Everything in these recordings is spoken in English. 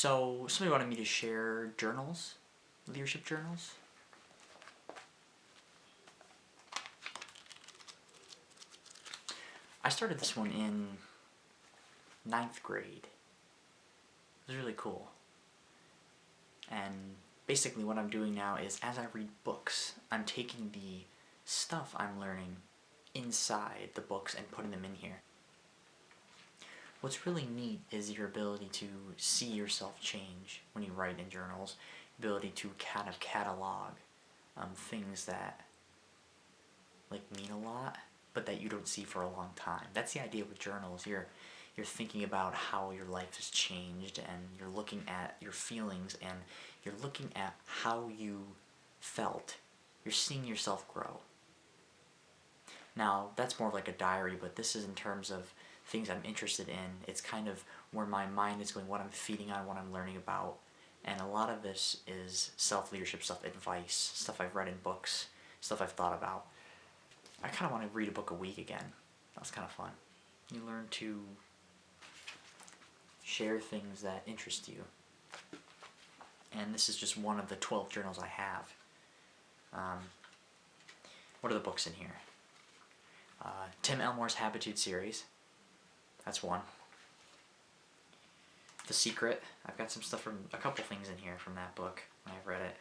So somebody wanted me to share journals, leadership journals. I started this one in 9th grade. It was really cool. And basically what I'm doing now is, as I read books, I'm taking the stuff I'm learning inside the books and putting them in here. What's really neat is your ability to see yourself change when you write in journals, ability to kind of catalog things that mean a lot, but that you don't see for a long time. That's the idea with journals. You're thinking about how your life has changed, and you're looking at your feelings, and you're looking at how you felt. You're seeing yourself grow. Now, that's more of like a diary, but this is in terms of things I'm interested in. It's kind of where my mind is going, what I'm feeding on, what I'm learning about. And a lot of this is self-leadership stuff, advice, stuff I've read in books, stuff I've thought about. I kind of want to read a book a week again. That's kind of fun. You learn to share things that interest you. And this is just one of the 12 journals I have. What are the books in here? Tim Elmore's Habitude series. That's one. The Secret. I've got some stuff from a couple things in here from that book when I've read it.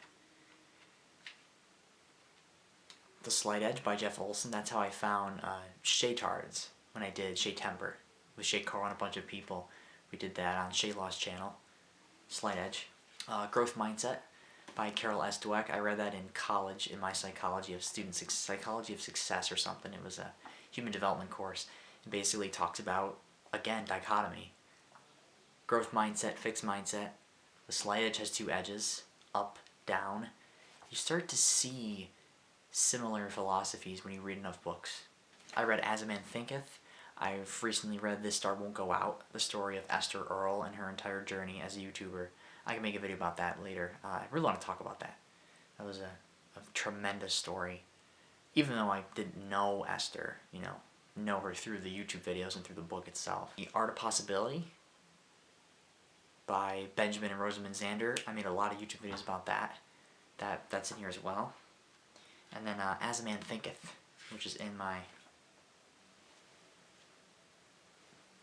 The Slight Edge by Jeff Olson. That's how I found Shaytards when I did Shay Temper with Shay Carl and a bunch of people. We did that on Shay Law's channel. Slight Edge. Growth Mindset by Carol S. Dweck. I read that in college in my Psychology of Success or something. It was a human development course. It basically talks about, again, dichotomy. Growth mindset, fixed mindset. The Slight Edge has 2 edges, up, down. You start to see similar philosophies when you read enough books. I read As a Man Thinketh. I've recently read This Star Won't Go Out, the story of Esther Earl and her entire journey as a YouTuber. I can make a video about that later. I really want to talk about that. That was a tremendous story. Even though I didn't know Esther, know her through the YouTube videos and through the book itself. The Art of Possibility by Benjamin and Rosamund Zander. I made a lot of YouTube videos about that. That's in here as well. And then As a Man Thinketh, which is in my...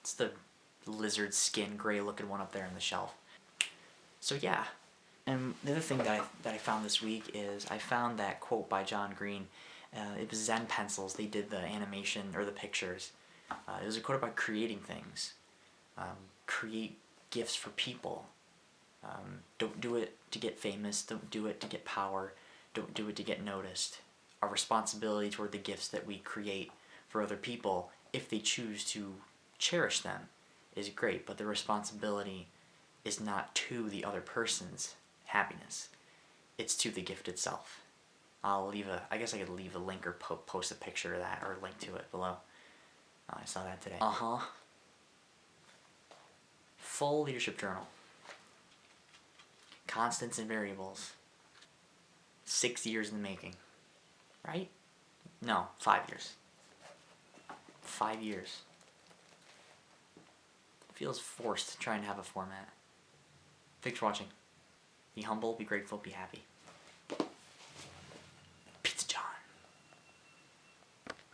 It's the lizard skin, gray looking one up there on the shelf. So yeah. And the other thing that I found this week is I found that quote by John Green. It was Zen Pencils. They did the animation or the pictures. It was a quote about creating things. Create gifts for people. Don't do it to get famous. Don't do it to get power. Don't do it to get noticed. Our responsibility toward the gifts that we create for other people, if they choose to cherish them, is great. But the responsibility is not to the other person's happiness. It's to the gift itself. I guess I could leave a link or post a picture of that or link to it below. I saw that today. Full leadership journal. Constants and variables. 6 years in the making. Right? No, 5 years. 5 years. Feels forced trying to have a format. Thanks for watching. Be humble, be grateful, be happy.